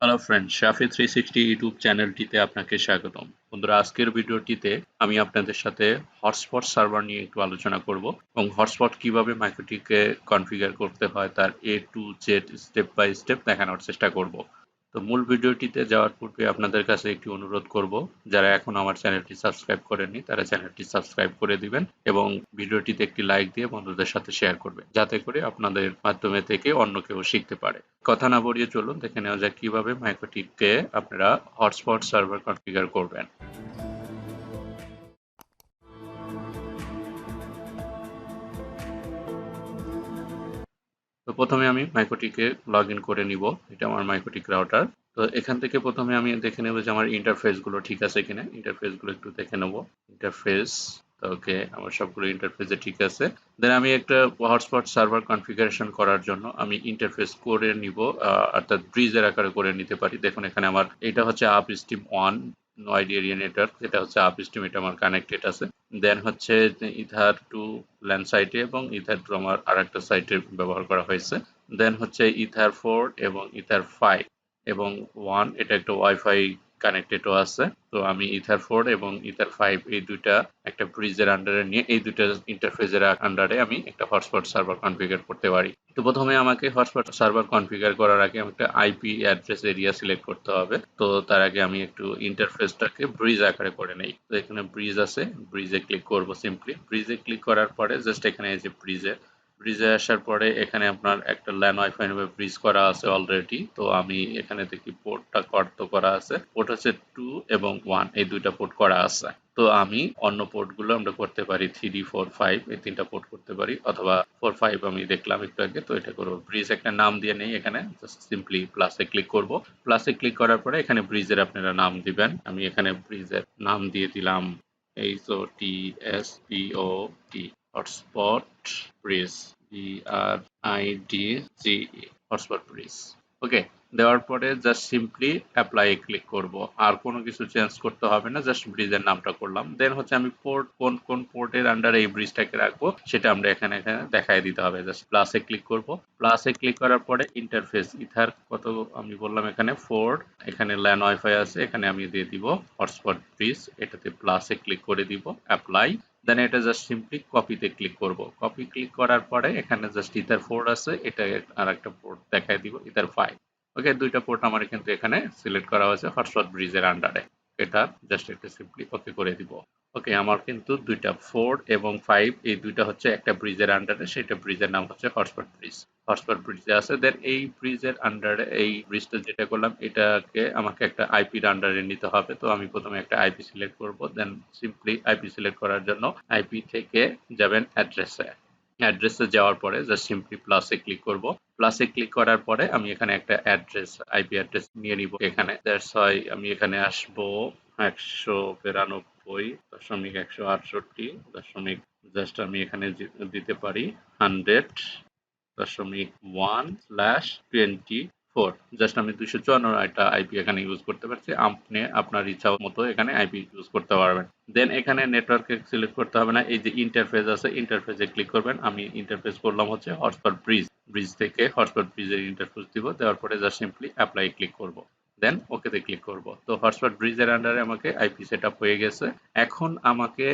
Hello friend, শাফি 360 YouTube চ্যানেলটিতে আপনাকে স্বাগতম। বন্ধুরা, আজকের ভিডিওটিতে আমি আপনাদের সাথে হটস্পট সার্ভার নিয়ে একটু আলোচনা করব এবং হটস্পট কিভাবে মাইক্রোটিকে কনফিগার করতে হয় তার A to Z step by step দেখানোর চেষ্টা করব। তো মূল ভিডিওটিতে যাওয়ার পূর্বে আপনাদের কাছে একটি অনুরোধ করব, যারা এখন আমার চ্যানেলটি সাবস্ক্রাইব করেননি তারা চ্যানেলটি সাবস্ক্রাইব করে দিবেন এবং ভিডিওটিতে একটি লাইক দিয়ে বন্ধুদের সাথে শেয়ার করবেন, যাতে করে আপনাদের মাধ্যমে থেকে অন্য কেউ শিখতে পারে। কথা না বাড়িয়ে চলুন দেখে নেওয়া যাক কিভাবে মাইক্রোটিককে আপনারা হটস্পট সার্ভার কনফিগার করবেন। তো প্রথমে আমি মাইক্রোটিকে লগ ইন করে নিব। এটা আমার মাইক্রোটিক রাউটার। তো এখান থেকে প্রথমে আমি দেখে নেব যে আমার ইন্টারফেস গুলো ঠিক আছে কিনা। ইন্টারফেস গুলো একটু দেখে নেব। ইন্টারফেস, ওকে, আমার সবগুলো ইন্টারফেসে ঠিক আছে। দেন আমি একটা হটস্পট সার্ভার কনফিগারেশন করার জন্য আমি ইন্টারফেস করে নিব, অর্থাৎ ব্রিজের আকারে করে নিতে পারি। দেখুন এখানে আমার এটা হচ্ছে up stream 1 wide area network, যেটা হচ্ছে আপ স্ট্রিম, এটা আমার কানেক্টেড আছে। দেন হচ্ছে ইথার টু ল্যান্ড সাইটে এবং ইথার টু আমার আরেকটা সাইটে ব্যবহার করা হয়েছে। দেন হচ্ছে ইথার 4 এবং ইথার 5 এবং 1, এটা একটা ওয়াইফাই কানেক্টেডও আছে। তো আমি ইথার 4 এবং ইথার 5 এই দুইটা একটা ব্রিজের আন্ডারে নিয়ে এই দুইটা ইন্টারফেসের আন্ডারে আমি একটা হটস্পট সার্ভার কনফিগার করতে পারি। তো প্রথমে আমাকে হটস্পট সার্ভার কনফিগার করার আগে আমি একটা আইপি অ্যাড্রেস এরিয়া সিলেক্ট করতে হবে। তো তার আগে আমি একটু ইন্টারফেসটাকে ব্রিজ আকারে করে নেই। তো এখানে ব্রিজ আছে, ব্রিজে ক্লিক করব। সিম্পলি ব্রিজে ক্লিক করার পরে জাস্ট এখানে এই যে ব্রিজে আসার পরে এখানে আপনার একটা ল্যান ওয়াইফাই নামে ব্রিজ করা আছে অলরেডি। তো আমি এখানে দেখি পোর্টটা কত করা আছে। পোর্ট হচ্ছে 2 এবং 1, এই দুইটা পোর্ট করা আছে। তো আমি অন্য পোর্টগুলো আমরা করতে পারি 3, 4, 5, এই তিনটা পোর্ট করতে পারি, অথবা 4, 5 আমি দেখলাম একটু আগে। তো এটা করবো, ব্রিজ একটা নাম দিয়ে নেই। এখানে জাস্ট সিম্পলি প্লাসে ক্লিক করব। প্লাসে ক্লিক করার পরে এখানে ব্রিজের আপনারা নাম দিবেন। আমি এখানে ব্রিজের নাম দিয়ে দিলাম HOTSPOT, hotspot bridge, BRIDGE, hotspot bridge. Okay, দেওয়ার পরে জাস্ট সিম্পলি অ্যাপ্লাই ক্লিক করব। আর কোনো কিছু চেঞ্জ করতে হবে না, জাস্ট ব্রিজের নামটা করলাম। দেন হচ্ছে আমি পোর্ট কোন কোন পোর্টের আন্ডারে এই ব্রিজটাকে রাখবো সেটা আমরা এখানে দেখাই দিতে হবে। জাস্ট প্লাসে ক্লিক করব। প্লাসে ক্লিক করার পরে ইন্টারফেস ইথার কত আমি বললাম এখানে 4, এখানে ল্যান ওয়াইফাই আছে, এখানে আমি দিয়ে দিব হটস্পট ব্রিজ, এটাতে প্লাসে ক্লিক করে দিব, অ্যাপ্লাই। দেন এটা জাস্ট সিম্পলি কপিতে ক্লিক করব। কপি ক্লিক করার পরে এখানে জাস্ট ইথার 4 আছে, এটা আর একটা পোর্ট দেখাই দিব, ইথার 5। ওকে, দুইটা পোর্ট আমার কিন্তু এখানে সিলেক্ট করা হয়েছে হটস্পট ব্রিজের আন্ডারে। এটা জাস্ট একটা সিম্পলি ওকে করে দিব। ওকে, আমার কিন্তু দুইটা 4 এবং 5 এই দুইটা হচ্ছে একটা ব্রিজের আন্ডারে, সেটা ব্রিজের নাম হচ্ছে হটস্পট ব্রিজ। হটস্পট ব্রিজে আছে। দেন এই ব্রিজের আন্ডারে এই ব্রিজটা যেটা করলাম এটাকে আমাকে একটা আইপির আন্ডারে নিতে হবে। তো আমি প্রথমে একটা আইপি সিলেক্ট করব। দেন সিম্পলি আইপি সিলেক্ট করার জন্য আইপি থেকে যাবেন অ্যাড্রেসে। অ্যাড্রেসে যাওয়ার পরে জাস্ট সিম্পলি প্লাসে ক্লিক করব। প্লাসে ক্লিক করার পরে আমি এখানে একটা অ্যাড্রেস, আইপি অ্যাড্রেস নিয়ে নিব। এখানে দ্যাটস হয় আমি এখানে আসবো 192.168. জাস্ট আমি এখানে দিতে পারি 100.1/24। জাস্ট আমি 254 একটা আইপি এখানে ইউজ করতে পারছি। আপনি আপনার ইচ্ছা মতো এখানে আইপি ইউজ করতে পারবেন। দেন এখানে নেটওয়ার্কে সিলেক্ট করতে হবে না, এই যে ইন্টারফেস আছে ইন্টারফেসে ক্লিক করবেন। আমি ইন্টারফেস করলাম হচ্ছে হটস্পট ব্রিজ। ব্রিজ থেকে হটস্পট ব্রিজের ইন্টারফেস দিব। দেওয়ার পরে জাস্ট সিম্পলি অ্যাপ্লাই ক্লিক করব। দেন ওকেতে ক্লিক করব। তো হটস্পট ব্রিজের আন্ডারে আমাকে আইপি সেট আপ হয়ে গেছে। এখন আমাকে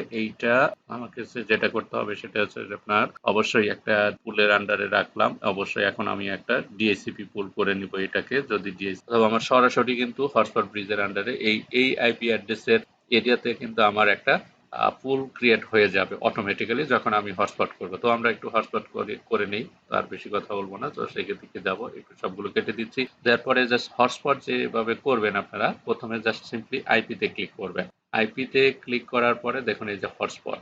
আমাকে যেটা করতে হবে সেটা হচ্ছে যে আপনার অবশ্যই একটা পুলের আন্ডারে রাখলাম। অবশ্যই এখন আমি একটা ডিএসসিপি পুল করে নিব এটাকে। যদি ডিএসসিপি আমার সরাসরি কিন্তু হটস্পট ব্রিজের আন্ডারে এই আইপি অ্যাড্রেসের এরিয়াতে কিন্তু আমার একটা পুল ক্রিয়েট হয়ে যাবে অটোমেটিক্যালি যখন আমি হটস্পট করব। তো আমরা একটু হটস্পট করে নেই, আর বেশি কথা বলবো না। তো সেই দিকে যাবো, একটু সবগুলো কেটে দিচ্ছি। তারপরে জাস্ট হটস্পট যেভাবে করবেন আপনারা, প্রথমে জাস্ট সিম্পলি আইপিতে ক্লিক করবেন। আইপিতে ক্লিক করার পরে দেখুন এই যে হটস্পট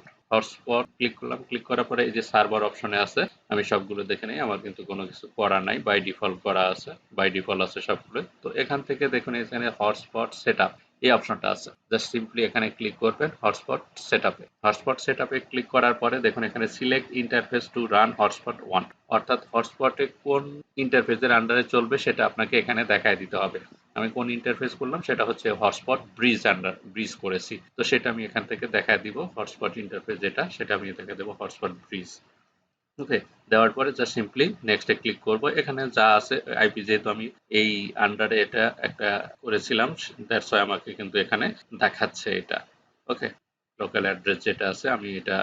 ক্লিক করলাম। ক্লিক করার পরে এই যে সার্ভার অপশনে আছে, আমি সবগুলো দেখে নেই। আমার কিন্তু কোনো কিছু করা নাই, বাই ডিফল্ট করা আছে, বাই ডিফল্ট আছে সবগুলো। তো এখান থেকে দেখুন এখানে হটস্পট সেটআপ এই অপশনটা আছে। জাস্ট সিম্পলি এখানে ক্লিক করবেন হটস্পট সেটআপে। হটস্পট সেটআপে ক্লিক করার পরে দেখুন এখানে select interface to run hotspot 1, অর্থাৎ হটস্পটে কোন ইন্টারফেসের আন্ডারে চলবে সেটা আপনাকে এখানে দেখায় দিতে হবে। আমি কোন ইন্টারফেস করলাম সেটা হচ্ছে হটস্পট ব্রিজ করেছি। তো সেটা আমি এখান থেকে দেখায় দিব। হটস্পট ইন্টারফেস যেটা, সেটা আমি দেখায় দেবো হটস্পট ব্রিজ। ওকে, দেওয়ার পরে জাস্ট সিম্পলি নেক্সটে ক্লিক করব। এখানে যা আছে আইপি, যেহেতু আমি এই আন্ডারে এটা একটা করেছিলাম, দ্যাটস ওয়াই আমাকে কিন্তু এখানে দেখাচ্ছে এটা। ওকে, লোকাল অ্যাড্রেস যেটা আছে আমি এটা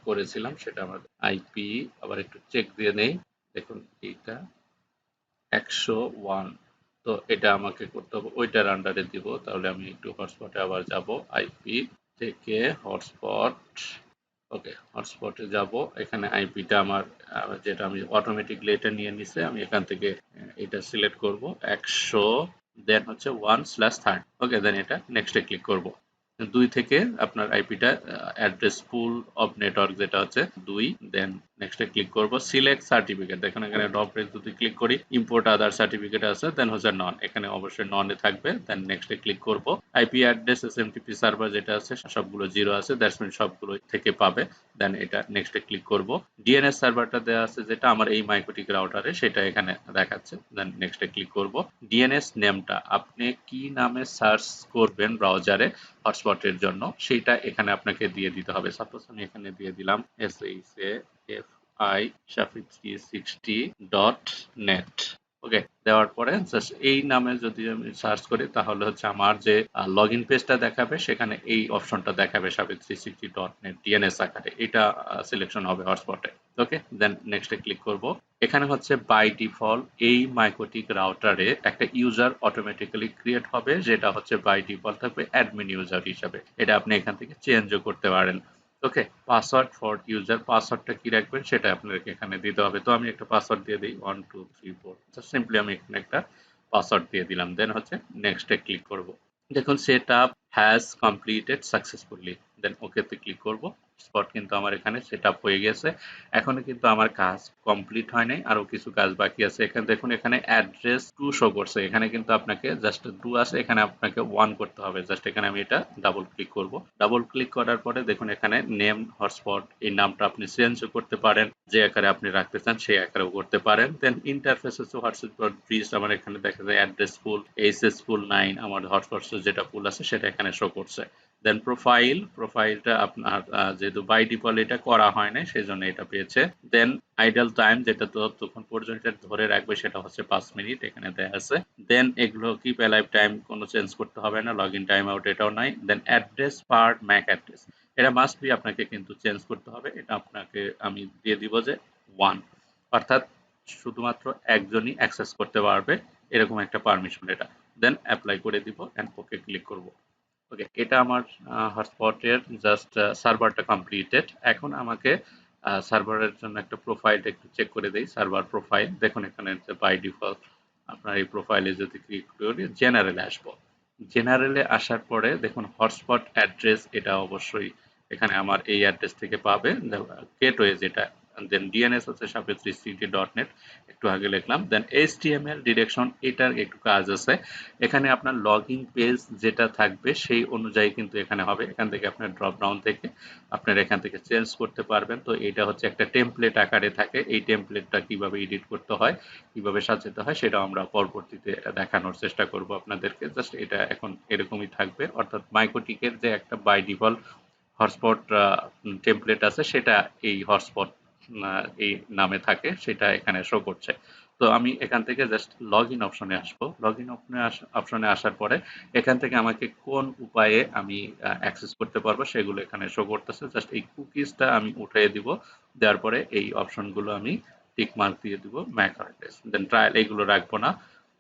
করেছিলাম, সেটা আমার আইপি। আবার একটু চেক দিয়ে নেই, দেখুন এইটা 101। তো এটা আমাকে করতে হবে ওইটার আন্ডারে দিব। তাহলে আমি একটু হটস্পটে আবার যাব, আইপি থেকে হটস্পট। ওকে, হটস্পটে যাব। এখানে আইপিটা আমার যেটা আমি অটোমেটিকলি এটা নিয়ে নিছে, আমি এখান থেকে এটা সিলেক্ট করব 100, দেন হচ্ছে 1/30। ওকে, দেন এটা নেক্সটে ক্লিক করব। 2 থেকে আপনার আইপিটা অ্যাড্রেস পুল অফ নেটওয়ার্ক যেটা হচ্ছে 2, দেন নেক্সটে ক্লিক করব। সিলেক্ট সার্টিফিকেট, দেখুন এখানে ড্রপ যদি ক্লিক করি ইম্পোর্ট আদার সার্টিফিকেট আছে, দেন হচ্ছে নন, এখানে অবশ্যই ননে থাকবে। দেন নেক্সটে ক্লিক করব। আইপি অ্যাড্রেস এসএমটিপি সার্ভার যেটা আছে সবগুলো জিরো আছে, দ্যাটস মিন সবগুলো থেকে পাবে। দেন এটা নেক্সটে ক্লিক করব। ডিএনএস সার্ভারটা দেওয়া আছে যেটা আমার এই মাইক্রোটিক রাউটারে, সেটা এখানে দেখাচ্ছে। দেন নেক্সটে ক্লিক করব। ডিএনএস নেমটা আপনি কি নামে সার্চ করবেন ব্রাউজারে হটস্পটের জন্য, সেইটা এখানে আপনাকে দিয়ে দিতে হবে। সাপোজ আমি এখানে দিয়ে দিলাম SHAFI360.net। ওকে, দেওয়ার পরে জাস্ট এই নামে যদি আমি সার্চ করি তাহলে হচ্ছে আমার যে লগ ইন পেজটা দেখাবে সেখানে এই অপশনটা দেখাবে SHAFI360.net ডিএনএস আকারে, এটা সিলেকশন হবে হটস্পটে। ওকে, দেন নেক্সটে ক্লিক করব। এখানে হচ্ছে বাই ডিফল্ট এই মাইক্রোটিক রাউটারে একটা ইউজার অটোমেটিক্যালি ক্রিয়েট হবে, যেটা হচ্ছে বাই ডিফল্ট থাকবে অ্যাডমিন ইউজার হিসাবে। এটা আপনি এখান থেকে চেঞ্জও করতে পারেন। ওকে, পাসওয়ার্ড ফর ইউজার, পাসওয়ার্ডটা কি রাখবেন সেটা আপনাকে এখানে দিতে হবে। তো আমি একটা পাসওয়ার্ড দিয়ে দিই 1234, সিম্পলি আমি এখানে একটা পাসওয়ার্ড দিয়ে দিলাম। দেন হচ্ছে নেক্সটে ক্লিক করব। দেখুন set up has completed successfully, then ওকেতে ক্লিক করব। স্পট কিন্তু আমার এখানে সেট আপ হয়ে গেছে। এখনো কিন্তু আমার কাজ কমপ্লিট হয় নাই, আরো কিছু কাজ বাকি আছে। এখানে দেখুন এখানে অ্যাড্রেস 2 শো করছে, এখানে কিন্তু আপনাকে জাস্ট 2 আছে, এখানে আপনাকে 1 করতে হবে। জাস্ট এখানে আমি এটা ডাবল ক্লিক করব। ডাবল ক্লিক করার পরে দেখুন এখানে নেম হটস্পট, এই নামটা আপনি চেঞ্জও করতে পারেন, যে আকারে আপনি রাখতে চান সেই আকারেও করতে পারেন। দেন ইন্টারফেস হচ্ছে হটস্পট ব্রিজ, আমার এখানে দেখা যায় অ্যাড্রেস ফুল, এইচএস ফুল 9, আমার হটস্পট যেটা ফুল আছে সেটা এখানে শো করছে। দেন প্রোফাইলটা আপনার যেহেতু বাই ডিফল্ট এটা করা হয় না সেই জন্য এটা পেয়েছে। দেন আইডল টাইম, যেটা তো ততক্ষণ পর্যন্ত এটা ধরে রাখবে সেটা হচ্ছে 5 মিনিট, এখানে দেয়া আছে। দেন এগুলো কিপ অ্যালাইভ টাইম কোনো চেঞ্জ করতে হবে না, লগ ইন টাইম আউট এটাও নাই। দেন অ্যাড্রেস পার ম্যাক অ্যাড্রেস, এটা মাস্ট বি আপনাকে কিন্তু চেঞ্জ করতে হবে। এটা আপনাকে আমি দিয়ে দিব যে 1, অর্থাৎ শুধুমাত্র একজনই অ্যাক্সেস করতে পারবে, এরকম একটা পারমিশন এটা। দেন অ্যাপ্লাই করে দিব অ্যান্ড ওকে ক্লিক করব। ওকে, এটা আমার হটস্পটের জাস্ট সার্ভারটা কমপ্লিটেড। এখন আমাকে সার্ভারের জন্য একটা প্রোফাইলটা একটু চেক করে দেই। সার্ভার প্রোফাইল দেখুন এখানে বাই ডিফল্ট আপনার এই প্রোফাইলে যদি ক্লিক করি জেনারেলে আসবো। জেনারেলে আসার পরে দেখুন হটস্পট অ্যাড্রেস, এটা অবশ্যই এখানে আমার এই অ্যাড্রেস থেকে পাবে। গেটওয়ে যেটা, দেন ডিএনএস হচ্ছে SHAFI360.net, একটু আগে লিখলাম। দেন এইচটিএমএল ডিরেকশন, এটার একটু কাজ আছে। এখানে আপনার লগইন পেজ যেটা থাকবে সেই অনুযায়ী কিন্তু এখানে হবে। এখান থেকে আপনার ড্রপ ডাউন থেকে আপনার এখান থেকে চেঞ্জ করতে পারবেন। তো এটা হচ্ছে একটা টেমপ্লেট আকারে থাকে, এই টেমপ্লেটটা কিভাবে এডিট করতে হয়, কিভাবে সাজাতে হয় সেটাও আমরা পরবর্তীতে দেখানোর চেষ্টা করব আপনাদেরকে। জাস্ট এটা এখন এরকমই থাকবে, অর্থাৎ মাইক্রোটিকের যে একটা বাই ডিফল্ট হটস্পট টেমপ্লেট আছে সেটা এই হটস্পট এই নামে থাকে, সেটা এখানে শো করছে। তো আমি এখান থেকে জাস্ট লগ ইন অপশনে আসবো। লগ ইন অপশনে আসার পরে এখান থেকে আমাকে কোন উপায়ে আমি অ্যাক্সেস করতে পারবো সেগুলো এখানে শো করতেছে। জাস্ট এই কুকিজটা আমি উঠিয়ে দিব, দেওয়ার পরে এই অপশনগুলো আমি টিক মার্ক দিয়ে দিব ম্যাক অ্যাড্রেস। দেন ট্রায়াল এগুলো রাখবো না,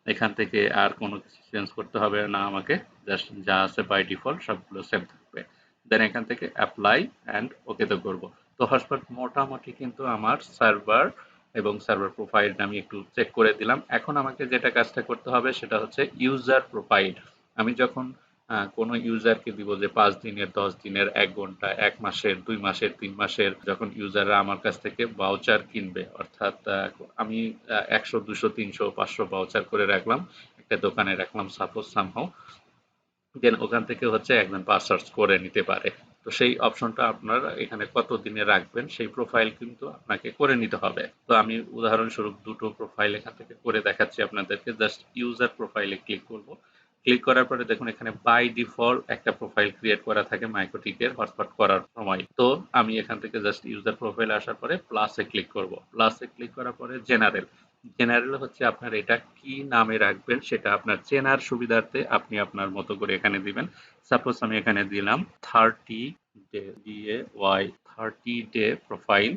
এখান থেকে আর কোনো কিছু চেঞ্জ করতে হবে না আমাকে। জাস্ট যা আছে বাই ডিফল্ট সবগুলো সেম থাকবে। দেন এখান থেকে অ্যাপ্লাই অ্যান্ড ওকেতে করব। তো হটস্পট মোটামুটি কিন্তু আমার সার্ভার এবং সার্ভার প্রোফাইলটা আমি একটু চেক করে দিলাম। এখন আমাকে যেটা কাজটা করতে হবে সেটা হচ্ছে ইউজার প্রোফাইল। আমি যখন কোনো ইউজারকে দিব যে 5 দিনের, 10 দিনের, 1 ঘন্টা, 1 মাসের, 2 মাসের, 3 মাসের, যখন ইউজাররা আমার কাছ থেকে ভাউচার কিনবে, অর্থাৎ আমি 100, 200, 300, 500 ভাউচার করে রাখলাম, একটা দোকানে রাখলাম সাপোজ সামহাউ। দেন ওখান থেকে হচ্ছে একজন পাসওয়ার্ড করে নিতে পারে। তো সেই অপশনটা আপনার এখানে কত দিনে রাখবেন সেই প্রোফাইল কিন্তু আপনাকে করে নিতে হবে। তো আমি উদাহরণস্বরূপ দুটো প্রোফাইল এখান থেকে করে দেখাচ্ছি আপনাদেরকে। জাস্ট ইউজার প্রোফাইলে ক্লিক করব। ক্লিক করার পরে দেখুন এখানে বাই ডিফল্ট একটা প্রোফাইল ক্রিয়েট করা থাকে মাইক্রোটিকের হটস্পট করার সময়। তো আমি এখান থেকে জাস্ট ইউজার প্রোফাইল আসার পরে প্লাসে ক্লিক করব। প্লাসে ক্লিক করার পরে জেনারেল। জেনারেল হচ্ছে আপনার এটা কি নামে রাখবেন সেটা আপনার চেনার সুবিধার্থে আপনি আপনার মতো করে এখানে দিবেন। সাপোজ আমি এখানে দিলাম 30 ডে প্রোফাইল।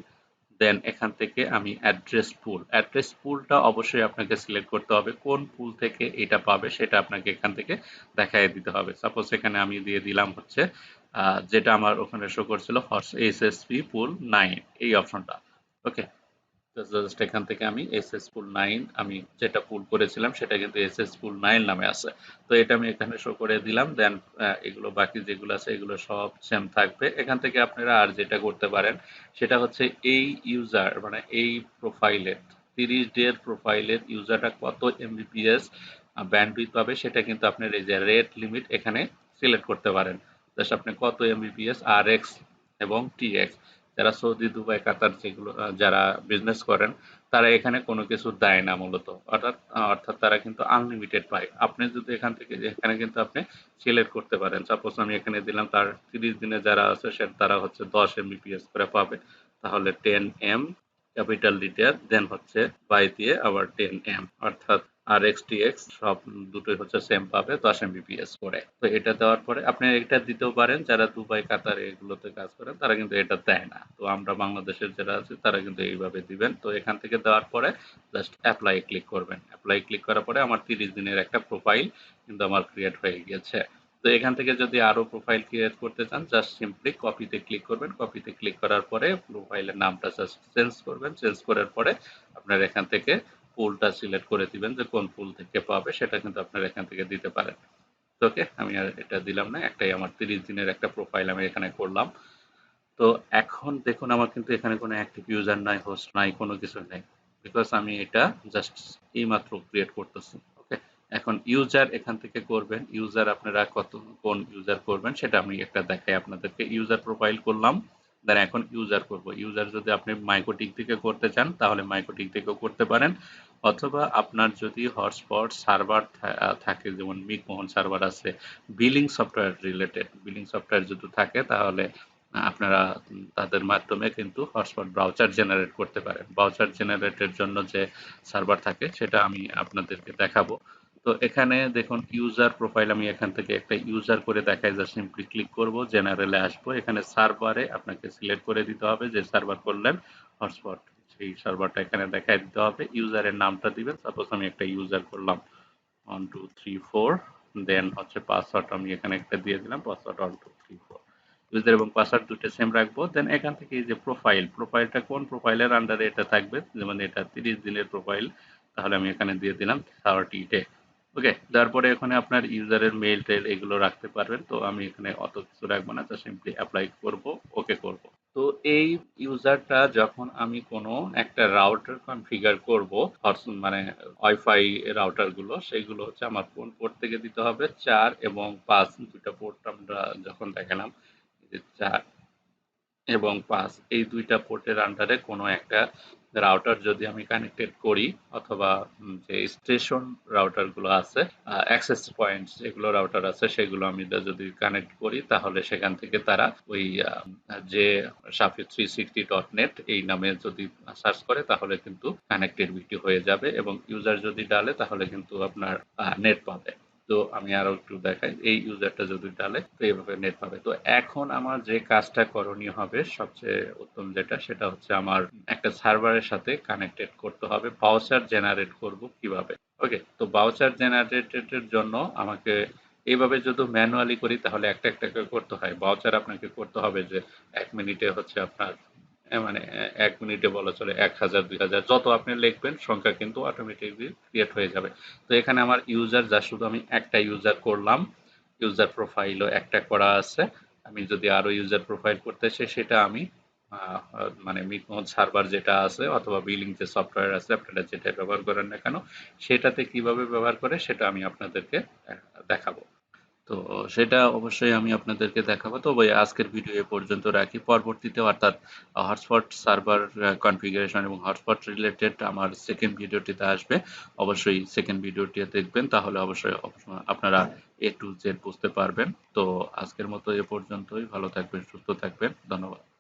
দেন এখান থেকে আমি অ্যাড্রেস পুলটা অবশ্যই আপনাকে সিলেক্ট করতে হবে, কোন পুল থেকে এটা পাবে সেটা আপনাকে এখান থেকে দেখাই দিতে হবে। সাপোজ এখানে আমি দিয়ে দিলাম হচ্ছে যেটা আমার ওখানে শো করছিল হর্স এসএসপি পুল 9 এই অপশনটা। ওকে, তো জাস্ট এখান থেকে আমি এসএস পুল 9 আমি যেটা পুল করেছিলাম সেটা কিন্তু এসএস পুল 9 নামে আছে। তো এটা আমি এখানে শো করে দিলাম। দেন এগুলো বাকি যেগুলো আছে এগুলো সব সেম থাকবে। এখান থেকে আপনারা আর যেটা করতে পারেন সেটা হচ্ছে এই ইউজার মানে এই প্রোফাইলের 30 ডে এর প্রোফাইলের ইউজারটা কত এমবিপিএস ব্যান্ডউইথ পাবে সেটা কিন্তু আপনার এই যে রেট লিমিট এখানে সিলেক্ট করতে পারেন। জাস্ট আপনি কত এমবিপিএস আরএক্স এবং টিএক্স, যারা সৌদি, দুবাই, কাতার যেগুলো যারা বিজনেস করেন তারা এখানে কোনো কিছু দেয় না মূলত। অর্থাৎ তারা কিন্তু আনলিমিটেড পায়। আপনি যদি এখান থেকে এখানে কিন্তু আপনি সিলেক্ট করতে পারেন। সাপোজ আমি এখানে দিলাম তার 30 দিনে যারা আছে তারা হচ্ছে 10 এমবিপিএস করে পাবে। তাহলে 10 এম ক্যাপিটাল লিটার দেন হচ্ছে বাই দিয়ে আবার 10 এম অর্থাৎ আর এক্স টি এক্স সব দুটোই হচ্ছে সেম পাবে 10 এমবিপিএস করে। তো এটা দেওয়ার পরে আপনি এটা দিতেও পারেন, যারা দুবাই কাতার এগুলোতে কাজ করেন তারা কিন্তু এটা দেয় না। তো আমরা বাংলাদেশের যারা আছে তারা কিন্তু এইভাবে দিবেন। তো এখান থেকে দেওয়ার পরে জাস্ট অ্যাপ্লাই ক্লিক করবেন। অ্যাপ্লাই ক্লিক করার পরে আমার 30 দিনের একটা প্রোফাইল কিন্তু আমার ক্রিয়েট হয়ে গিয়েছে। তো এখান থেকে যদি আরো প্রোফাইল ক্রিয়েট করতে চান জাস্ট সিম্পলি কপিতে ক্লিক করবেন। কপিতে ক্লিক করার পরে প্রোফাইলের নামটা জাস্ট চেঞ্জ করবেন। চেঞ্জ করার পরে আপনার এখান থেকে পুলটা সিলেক্ট করে দিবেন যে কোন পুল থেকে পাবে সেটা কিন্তু আপনারা এখান থেকে দিতে পারেন। ওকে, আমি আর এটা দিলাম না, একটাই আমার 30 দিনের একটা প্রোফাইল আমি এখানে করলাম। তো এখন দেখুন আমার কিন্তু এখানে কোনো অ্যাক্টিভ ইউজার নাই, হোস্ট নাই, কোনো কিছু নেই, বিকজ আমি এটা জাস্ট এইমাত্র ক্রিয়েট করতেছি। ওকে, এখন ইউজার এখান থেকে করবেন। ইউজার আপনারা কোন ইউজার করবেন সেটা আমি একটা দেখাই আপনাদেরকে। ইউজার প্রোফাইল করলাম, দেন এখন ইউজার করব। ইউজার যদি আপনি মাইক্রোটিক থেকে করতে চান তাহলে মাইক্রোটিক থেকেও করতে পারেন, অথবা আপনার যদি হটস্পট সার্ভার থাকে, যেমন মিকমোহন সার্ভার আছে, billing software related billing software যদি থাকে তাহলে আপনারা তাদের মাধ্যমে কিন্তু হটস্পট ব্রাউজার জেনারেট করতে পারেন। ব্রাউজার জেনারেটের জন্য যে সার্ভার থাকে সেটা আমি আপনাদেরকে দেখাবো। তো এখানে দেখুন ইউজার প্রোফাইল আমি এখান থেকে একটা ইউজার করে দেখাই, যা সিম্পলি ক্লিক করব, জেনারেলে আসবো। এখানে সার্ভারে আপনাকে সিলেক্ট করে দিতে হবে যে সার্ভার করলেন হটস্পট, সেই সার্ভারটা এখানে দেখাই দিতে হবে। ইউজারের নামটা দিবেন। সাপোজ আমি একটা ইউজার করলাম 1 2 3 4, দেন হচ্ছে পাসওয়ার্ড আমি এখানে একটা দিয়ে দিলাম, পাসওয়ার্ড 1 2 3 4। ইউজার এবং পাসওয়ার্ড দুটো সেম রাখবো। দেন এখান থেকে এই যে প্রোফাইলটা কোন প্রোফাইলের আন্ডারে এটা থাকবে, যেমন এটা 30 দিনের প্রোফাইল, তাহলে আমি এখানে দিয়ে দিলাম 30 ডে। ওকে, তারপরে এখানে আপনার ইউজারের মেইল টেল এগুলো রাখতে পারবেন। তো আমি এখানে অত কিছু রাখবো না, তো সিম্পলি অ্যাপ্লাই করব, ওকে করব। তো এই ইউজারটা যখন আমি কোনো একটা রাউটার কনফিগার করব, মানে ওয়াইফাই রাউটার গুলো, সেগুলো হচ্ছে আমার কোন পোর্ট থেকে দিতে হবে, 4 এবং 5 দুটো পোর্ট আমরা যখন দেখালাম, যে 4 এবং 5 এই দুইটা পোর্টের আন্ডারে কোনো একটা রাউটার যদি আমি কানেক্টেড করি, অথবা যে স্টেশন রাউটার গুলো আছে, অ্যাক্সেস পয়েন্ট যেগুলো রাউটার আছে সেগুলো আমি যদি কানেক্ট করি তাহলে সেখান থেকে তারা ওই যে shafi360.net এই নামে যদি সার্চ করে তাহলে কিন্তু কানেক্টিভিটি হয়ে যাবে, এবং ইউজার যদি ডালে তাহলে কিন্তু আপনার নেট পাবে। তো আমি আরো একটু দেখাই, এই ইউজারটা যদি ডালে তো এইভাবে নেট পাবে। তো এখন আমার যে কাজটা করণীয় হবে সবচেয়ে উত্তম যেটা, সেটা হচ্ছে আমার একটা সার্ভারের সাথে কানেক্টেড করতে হবে। বাউচার জেনারেট করব কিভাবে? ওকে, তো বাউচার জেনারেটের জন্য আমাকে এইভাবে যদি ম্যানুয়ালি করি তাহলে একটা একটা করে করতে হয়। বাউচার আপনাকে করতে হবে যে 1 মিনিটে হচ্ছে আপনার মানে 1 মিনিটে বলা চলে 1000 2000 যত আপনি লিখবেন সংখ্যা কিন্তু অটোমেটিকলি ক্রিয়েট হয়ে যাবে। তো এখানে আমার ইউজার যা শুধু আমি একটা ইউজার করলাম, ইউজার প্রোফাইলও একটা করা আছে। আমি যদি আরো ইউজার প্রোফাইল করতে চাই সেটা আমি মানে মিটমোহন সার্ভার যেটা আছে অথবা বিলিং যে সফটওয়্যার আছে আপনারা যেটা ব্যবহার করেন না কেন সেটাতে কিভাবে ব্যবহার করে সেটা আমি আপনাদেরকে দেখাবো। তো সেটা অবশ্যই আমি আপনাদেরকে দেখাবো। তো ভাই আজকের ভিডিও এ পর্যন্ত রাখি। পরবর্তীতে অর্থাৎ হটস্পট সার্ভার কনফিগারেশন এবং হটস্পট রিলেটেড আমার সেকেন্ড ভিডিওটিতে আসবে। অবশ্যই সেকেন্ড ভিডিওটি দেখবেন, তাহলে অবশ্যই আপনারা A to Z বুঝতে পারবেন। তো আজকের মতো এ পর্যন্তই। ভালো থাকবেন, সুস্থ থাকবেন। ধন্যবাদ।